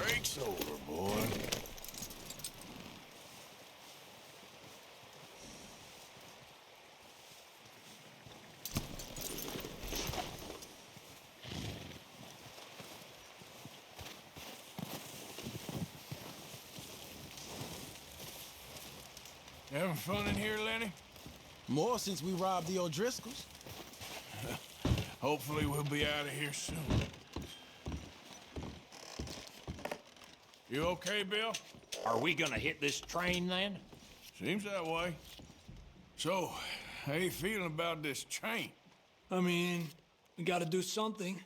Break's over, boy. Having fun in here, Lenny? More since we robbed the O'Driscolls. Hopefully we'll be out of here soon. You okay, Bill? Are we gonna hit this train then? Seems that way. So, how you feeling about this train? I mean, we gotta do something.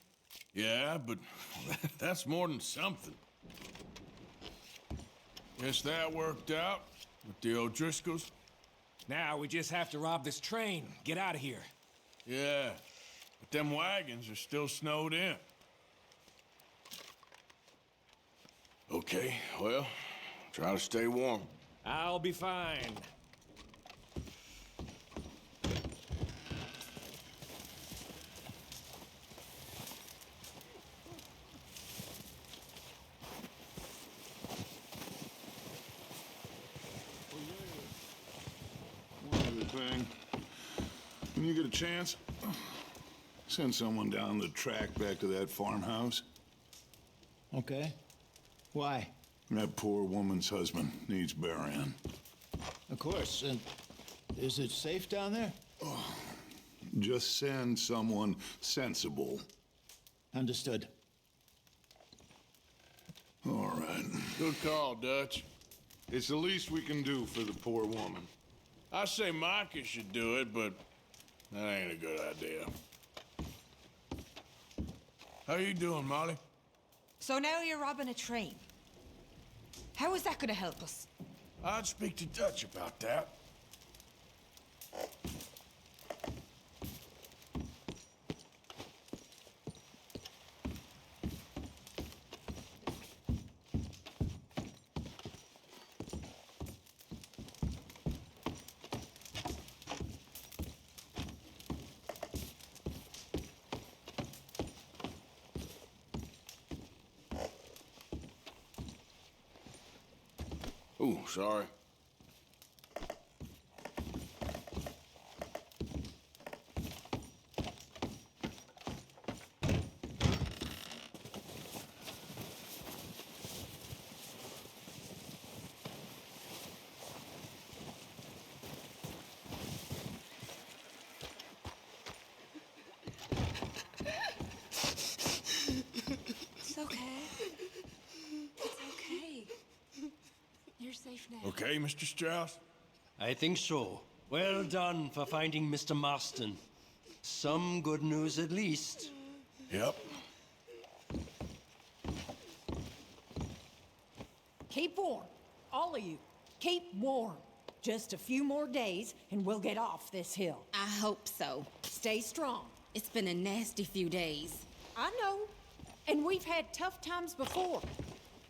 Yeah, but that's more than something. Guess that worked out with the O'Driscolls. Now we just have to rob this train, get out of here. Yeah, but them wagons are still snowed in. Okay, well, try to stay warm. I'll be fine. One other thing. When you get a chance, send someone down the track back to that farmhouse. Okay. Why? That poor woman's husband needs burying. Of course. And is it safe down there? Just send someone sensible. Understood. All right. Good call, Dutch. It's the least we can do for the poor woman. I say Micah should do it, but that ain't a good idea. How you doing, Molly? So now you're robbing a train. How is that gonna help us? I'd speak to Dutch about that. Ooh, sorry. It's okay. It's okay. You're safe now. Okay, Mr. Strauss? I think so. Well done for finding Mr. Marston. Some good news at least. Yep. Keep warm, all of you. Keep warm. Just a few more days and we'll get off this hill. I hope so. Stay strong. It's been a nasty few days. I know. And we've had tough times before.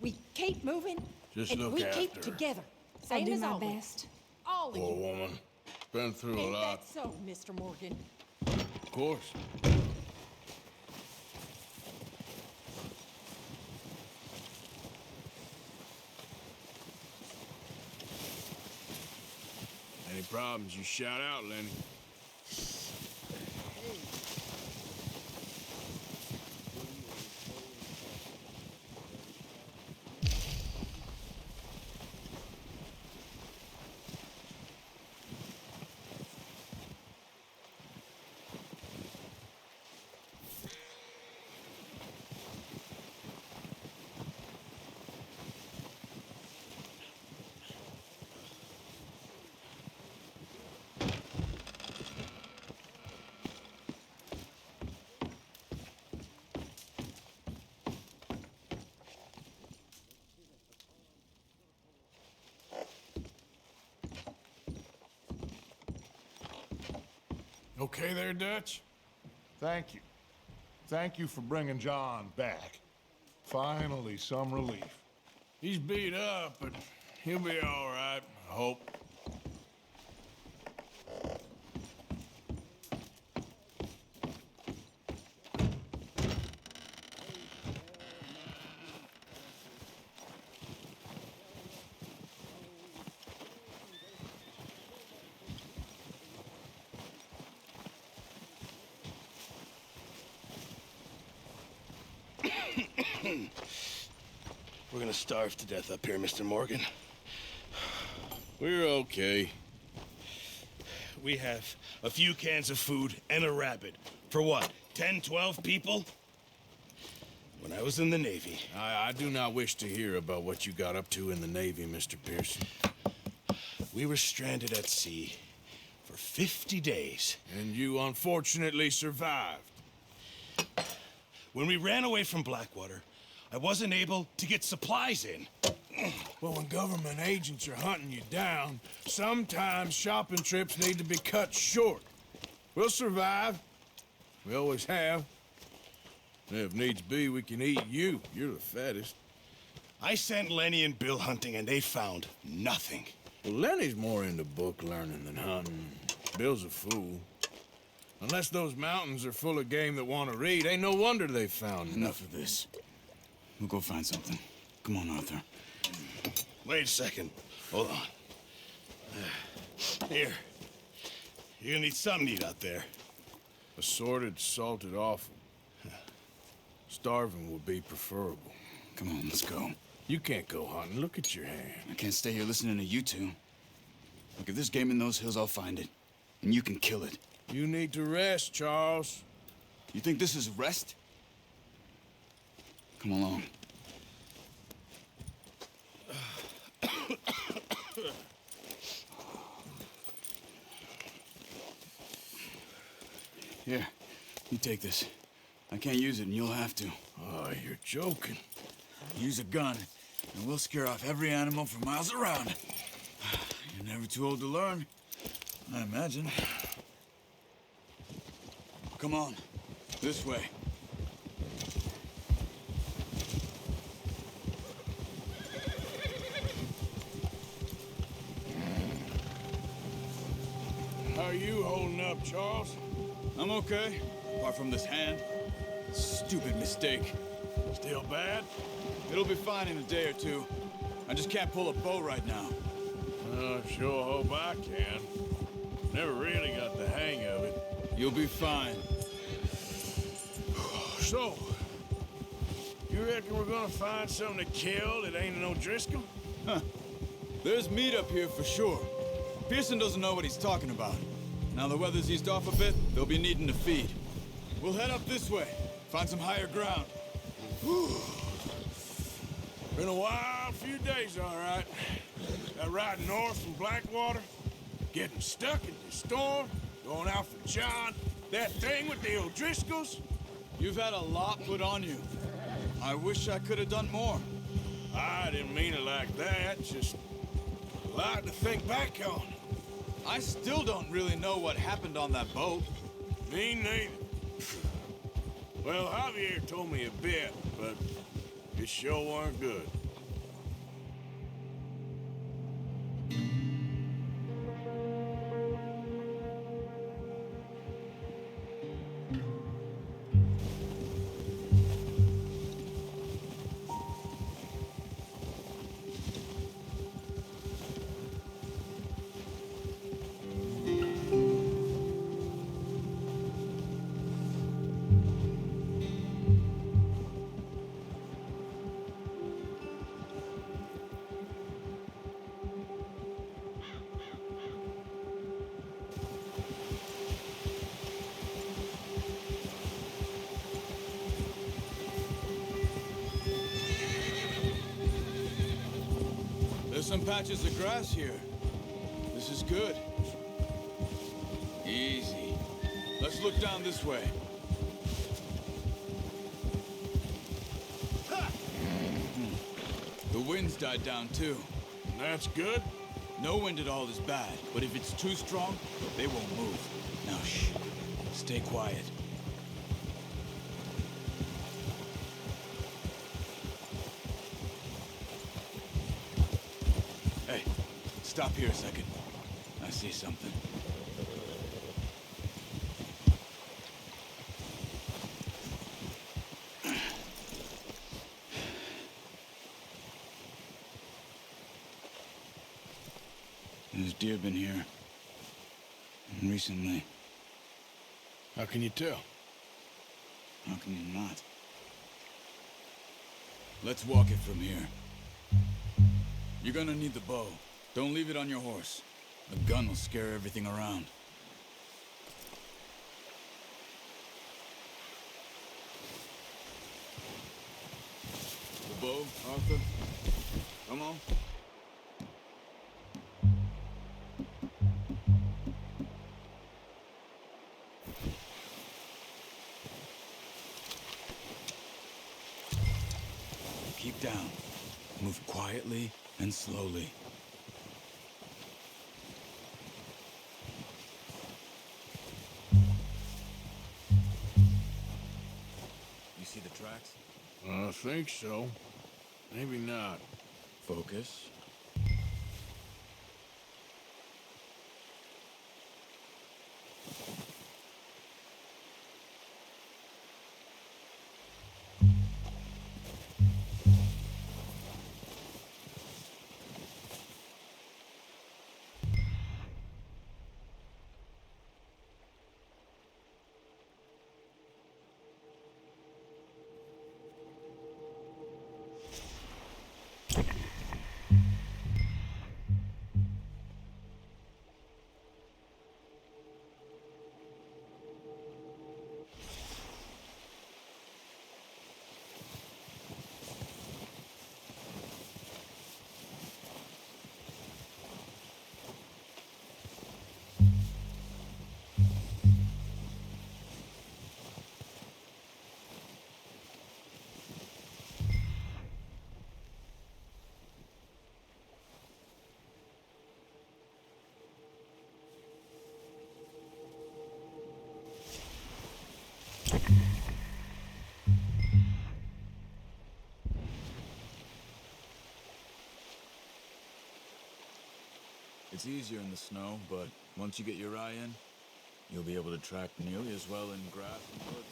We keep moving Just and look we after keep her. together. I'll Same do as my always. best. All of Poor you. woman. Been through a Ain't lot. that so, Mr. Morgan? Of course. Any problems, you shout out, Lenny. Okay there, Dutch? Thank you. Thank you for bringing John back. Finally, some relief. He's beat up, but he'll be all right, I hope. We're gonna starve to death up here, Mr. Morgan. We're okay. We have a few cans of food and a rabbit. For what, 10, 12 people? When I was in the Navy. I do not wish to hear about what you got up to in the Navy, Mr. Pearson. We were stranded at sea for 50 days. And you unfortunately survived. When we ran away from Blackwater, I wasn't able to get supplies in. Well, when government agents are hunting you down, sometimes shopping trips need to be cut short. We'll survive. We always have. And if needs be, we can eat you. You're the fattest. I sent Lenny and Bill hunting, and they found nothing. Well, Lenny's more into book learning than hunting. Bill's a fool. Unless those mountains are full of game that want to read, ain't no wonder they found Enough of this. We'll go find something. Come on, Arthur. Wait a second. Hold on. Here. You're gonna need something to eat out there. Assorted, salted offal. Starving would be preferable. Come on, let's go. You can't go hunting. Look at your hand. I can't stay here listening to you two. Look, if there's game in those hills, I'll find it. And you can kill it. You need to rest, Charles. You think this is rest? Come along. Here, you take this. I can't use it, and you'll have to. Oh, you're joking. Use a gun, and we'll scare off every animal for miles around. You're never too old to learn, I imagine. Come on, this way. How are you holding up, Charles? I'm okay, apart from this hand. Stupid mistake. Still bad? It'll be fine in a day or two. I just can't pull a bow right now. Sure hope I can. Never really got the hang of it. You'll be fine. So, you reckon we're gonna find something to kill that ain't no Driscoll? Huh. There's meat up here for sure. Pearson doesn't know what he's talking about. Now the weather's eased off a bit, they'll be needing to feed. We'll head up this way, find some higher ground. Been a wild few days, all right. That ride north from Blackwater, getting stuck in the storm, going out for John, that thing with the O'Driscolls. You've had a lot put on you. I wish I could have done more. I didn't mean it like that, just a lot to think back on. I still don't really know what happened on that boat. Me neither. Well, Javier told me a bit, but it sure weren't good. There's some patches of grass here. This is good. Easy. Let's look down this way. The wind's died down too. That's good. No wind at all is bad, but if it's too strong, they won't move. Now shh. Stay quiet. Hey, stop here a second. I see something. There's deer been here. Recently. How can you tell? How can you not? Let's walk it from here. You're gonna need the bow. Don't leave it on your horse. A gun will scare everything around. The bow, Arthur? Come on. Keep down. Move quietly and slowly. You see the tracks? I think so. Maybe not. Focus. It's easier in the snow, but once you get your eye in, you'll be able to track nearly as well in grass and woods.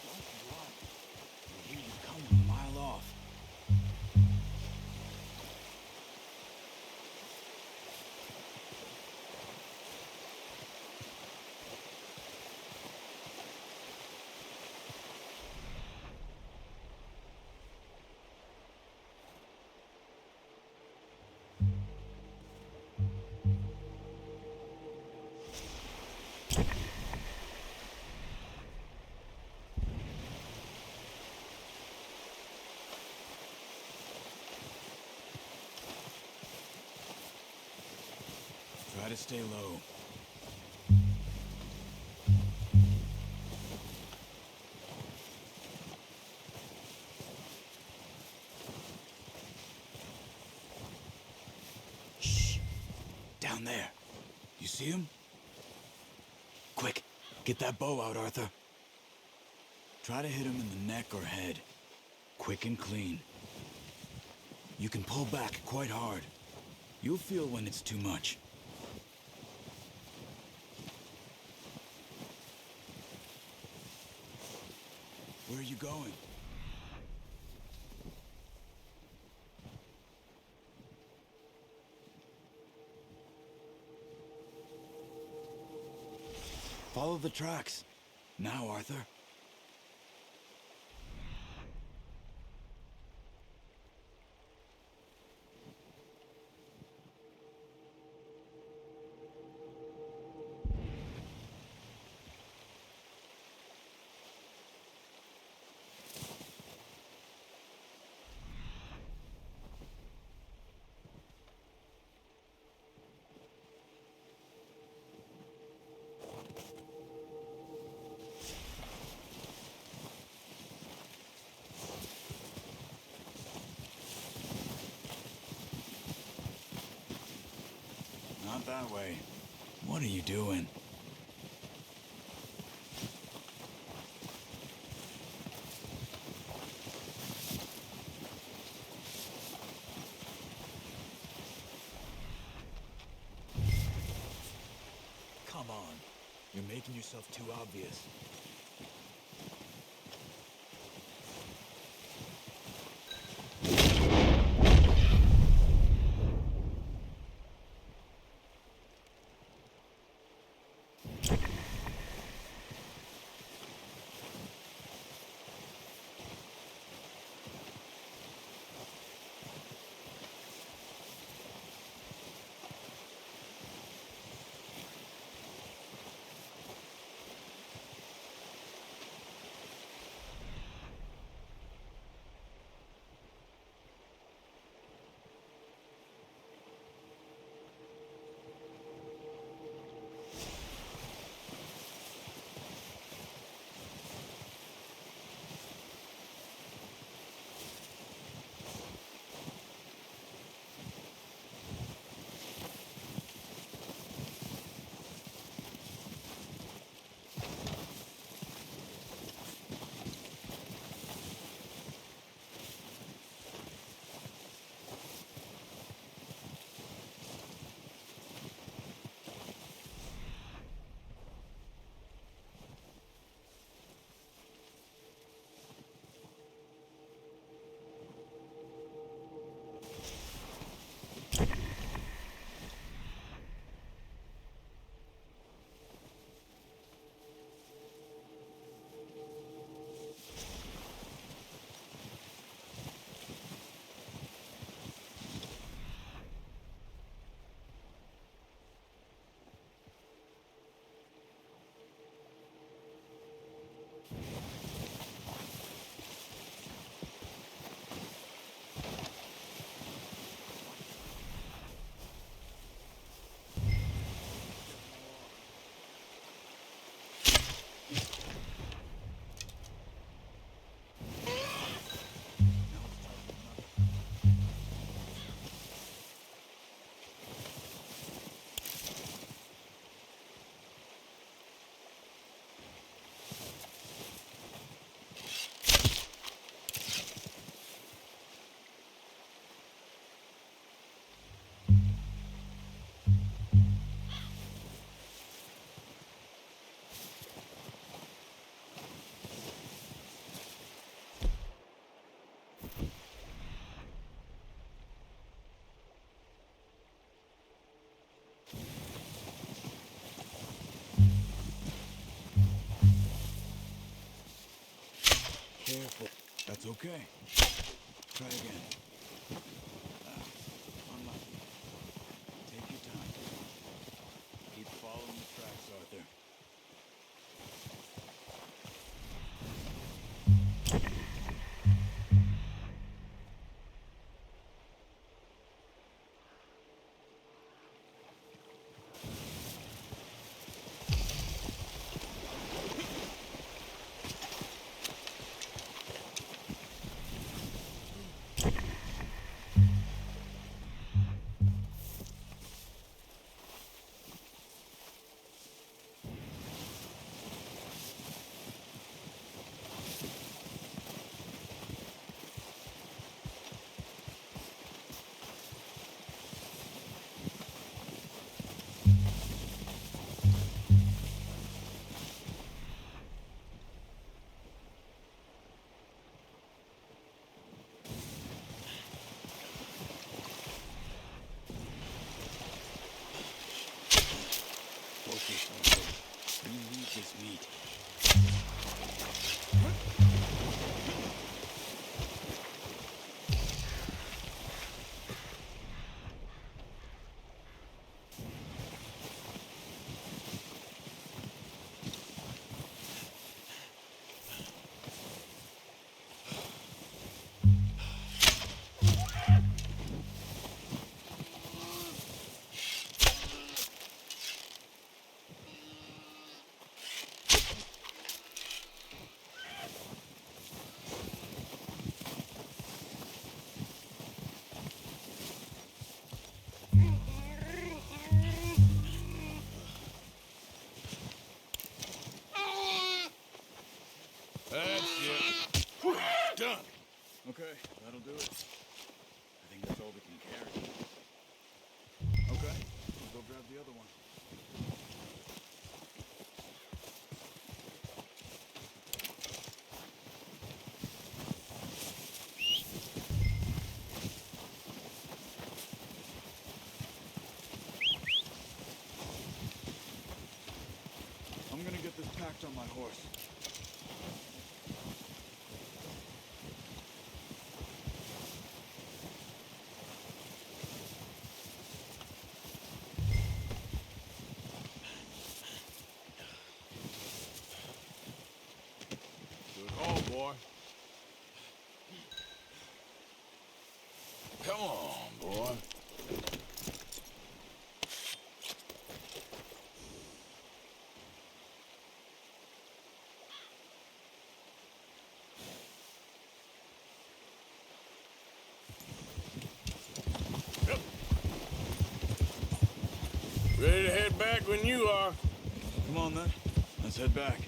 Don't run. I hear you coming a mile off. Try to stay low. Shh! Down there. You see him? Quick, get that bow out, Arthur. Try to hit him in the neck or head. Quick and clean. You can pull back quite hard. You'll feel when it's too much. Where are you going? Follow the tracks. Now, Arthur. Not that way. What are you doing? Come on. You're making yourself too obvious. Okay. Try again. Unlucky. Take your time. Keep following the tracks, Arthur. Focus, Arthur. You lose this meat. That's it. Whew, done. Okay, that'll do it. I think that's all we can carry. Okay, we'll go grab the other one. I'm gonna get this packed on my horse. Oh, boy. Come on, boy. Yep. Ready to head back when you are. Come on, then. Let's head back.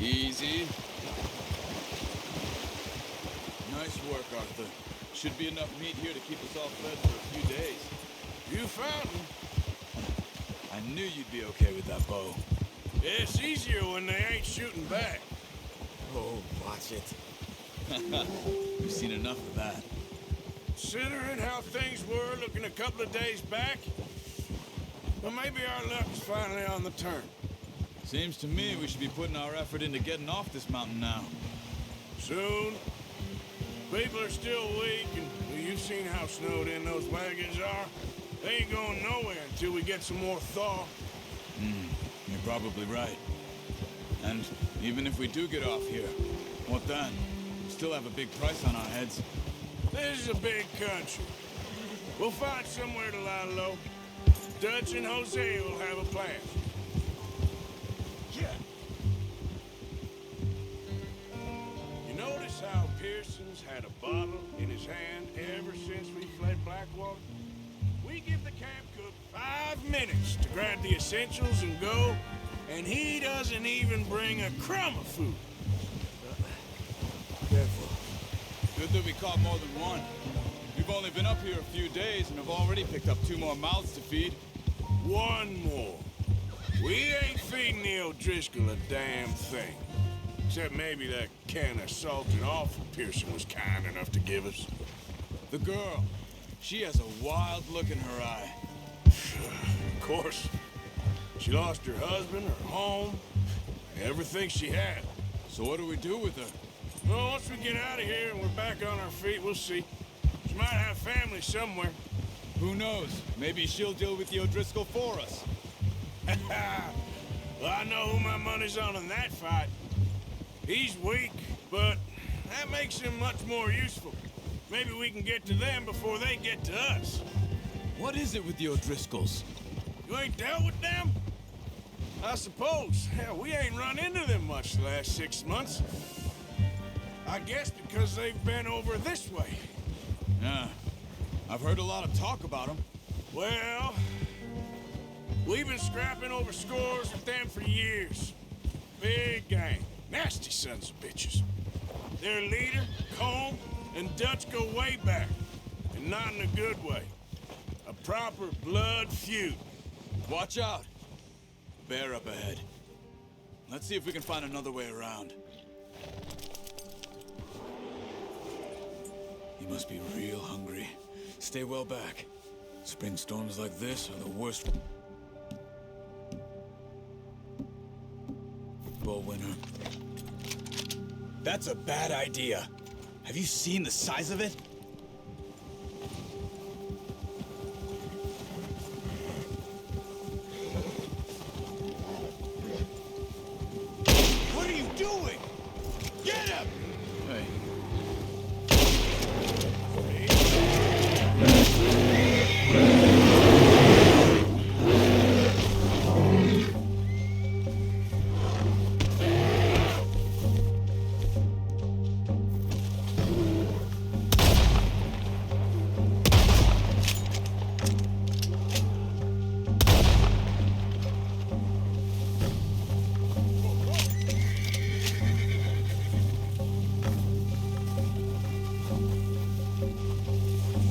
Easy. Nice work, Arthur. Should be enough meat here to keep us all fed for a few days. You found him. I knew you'd be okay with that bow. It's easier when they ain't shooting back. Oh, watch it. We've seen enough of that. Considering how things were looking a couple of days back, well, maybe our luck's finally on the turn. Seems to me we should be putting our effort into getting off this mountain now. Soon. People are still weak, and well, you've seen how snowed in those wagons are. They ain't going nowhere until we get some more thaw. You're probably right. And even if we do get off here, what then? We still have a big price on our heads. This is a big country. We'll find somewhere to lie low. Dutch and Jose will have a plan. Yeah. You notice how Pearson's had a bottle in his hand ever since we fled Blackwater? We give the camp cook 5 minutes to grab the essentials and go, and he doesn't even bring a crumb of food. Careful. Good that we caught more than one. We've only been up here a few days and have already picked up 2 more mouths to feed. One more. We ain't feeding the O'Driscoll a damn thing. Except maybe that can of salted offal Pearson was kind enough to give us. The girl. She has a wild look in her eye. Of course. She lost her husband, her home, everything she had. So what do we do with her? Well, once we get out of here and we're back on our feet, we'll see. She might have family somewhere. Who knows? Maybe she'll deal with the O'Driscoll for us. Well, I know who my money's on in that fight. He's weak, but that makes him much more useful. Maybe we can get to them before they get to us. What is it with the O'Driscolls? You ain't dealt with them? I suppose. Hell, we ain't run into them much the last 6 months. I guess because they've been over this way. Yeah. I've heard a lot of talk about them. Well, we've been scrapping over scores with them for years. Big gang. Nasty sons of bitches. Their leader, Combe, and Dutch go way back. And not in a good way. A proper blood feud. Watch out. Bear up ahead. Let's see if we can find another way around. You must be real hungry. Stay well back. Spring storms like this are the worst. Ball winner. That's a bad idea. Have you seen the size of it? What are you doing? Get him! Hey.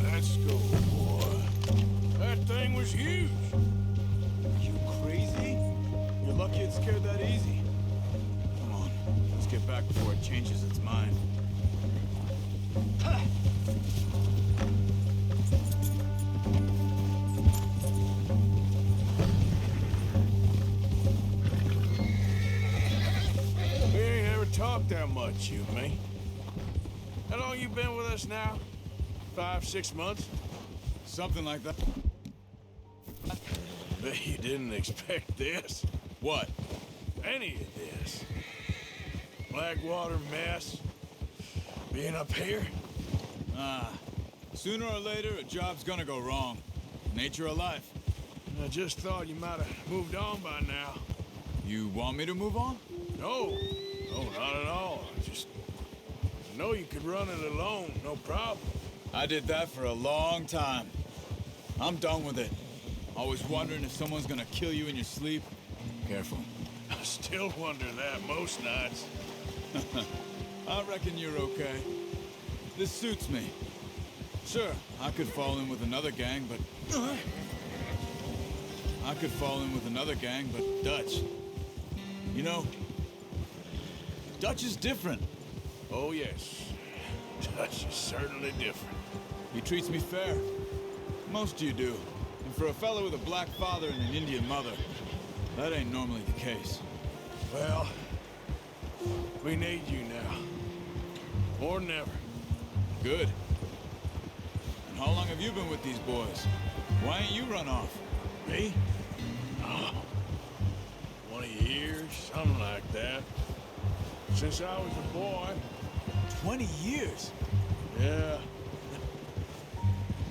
Let's go, boy. That thing was huge. You crazy? You're lucky it scared that easy. Come on, let's get back before it changes its mind. We ain't ever talked that much, you and me. How long you been with us now? 5, 6 months? Something like that. Bet you didn't expect this. What? Any of this. Blackwater mess. Being up here. Sooner or later, a job's gonna go wrong. Nature of life. I just thought you might have moved on by now. You want me to move on? No. No, not at all. I know you could run it alone, no problem. I did that for a long time. I'm done with it. Always wondering if someone's gonna kill you in your sleep. Careful. I still wonder that most nights. I reckon you're okay. This suits me. Sure, I could fall in with another gang, but... Dutch... You know... Dutch is different. Oh, yes. Dutch is certainly different. He treats me fair. Most of you do. And for a fellow with a black father and an Indian mother, that ain't normally the case. Well, we need you now. More than ever. Good. And how long have you been with these boys? Why ain't you run off? Me? Oh, 20 years, something like that. Since I was a boy. 20 years? Yeah.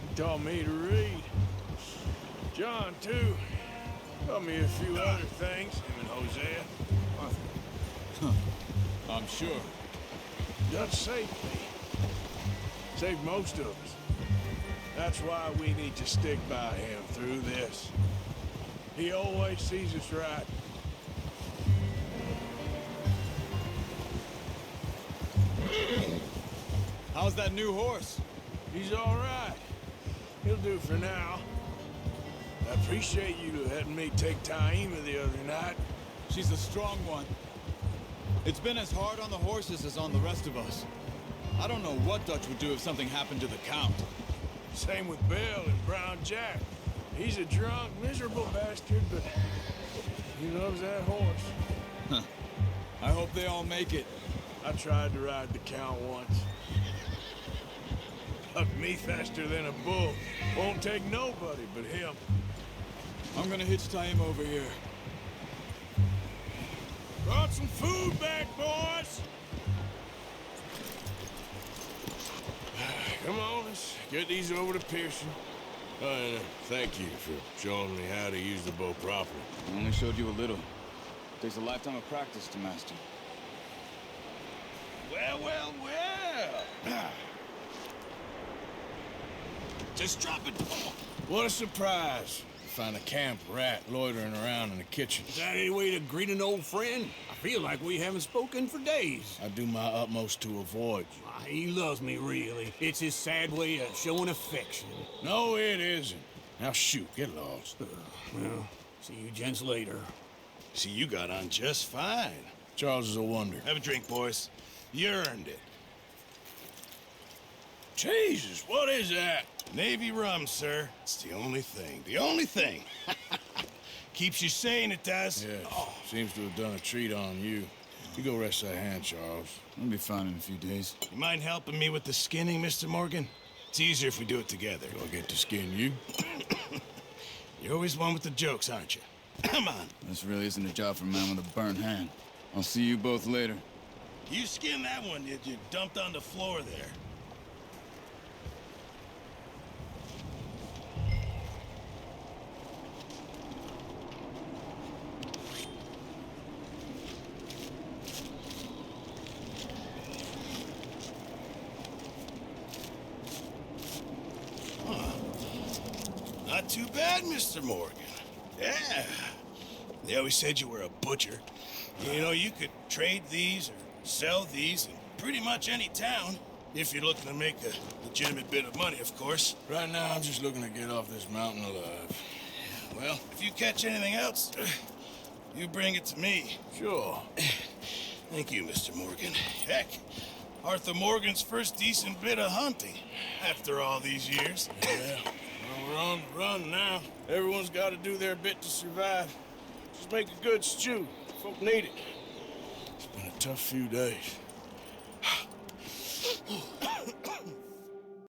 He taught me to read. John, too. Taught me a few other things, him and Hosea. I'm sure. Dutch saved me. Saved most of us. That's why we need to stick by him through this. He always sees us right. How's that new horse? He's all right. He'll do for now. I appreciate you letting me take Taima the other night. She's a strong one. It's been as hard on the horses as on the rest of us. I don't know what Dutch would do if something happened to the Count. Same with Bill and Brown Jack. He's a drunk, miserable bastard, but He loves that horse. I hope they all make it. I tried to ride the Count once. Hucked me faster than a bull. Won't take nobody but him. I'm gonna hitch tie him over here. Brought some food back, boys! Come on, let's get these over to Pearson. And thank you for showing me how to use the bow properly. I only showed you a little. Takes a lifetime of practice to master. Well, well, well. Just drop it. What a surprise. Find a camp rat loitering around in the kitchen. Is that any way to greet an old friend? I feel like we haven't spoken for days. I do my utmost to avoid you. He loves me, really. It's his sad way of showing affection. No, it isn't. Now shoot, get lost. Well, see you gents later. See, you got on just fine. Charles is a wonder. Have a drink, boys. You earned it. Jesus, what is that? Navy rum, sir. It's the only thing. The only thing. Keeps you sane, it does. Yes, seems to have done a treat on you. You go rest that hand, Charles. I'll be fine in a few days. You mind helping me with the skinning, Mr. Morgan? It's easier if we do it together. Do I get to skin you? You're always one with the jokes, aren't you? Come on. This really isn't a job for a man with a burnt hand. I'll see you both later. You skinned that one you dumped on the floor there. Not too bad, Mr. Morgan. Yeah. They always said you were a butcher. You know, you could trade these or sell these in pretty much any town. If you're looking to make a legitimate bit of money, of course. Right now, I'm just looking to get off this mountain alive. Well, if you catch anything else, you bring it to me. Sure. Thank you, Mr. Morgan. Heck, Arthur Morgan's first decent bit of hunting after all these years. Yeah. Well, we're on the run now. Everyone's got to do their bit to survive. Just make a good stew. Folk need it. It's been a tough few days.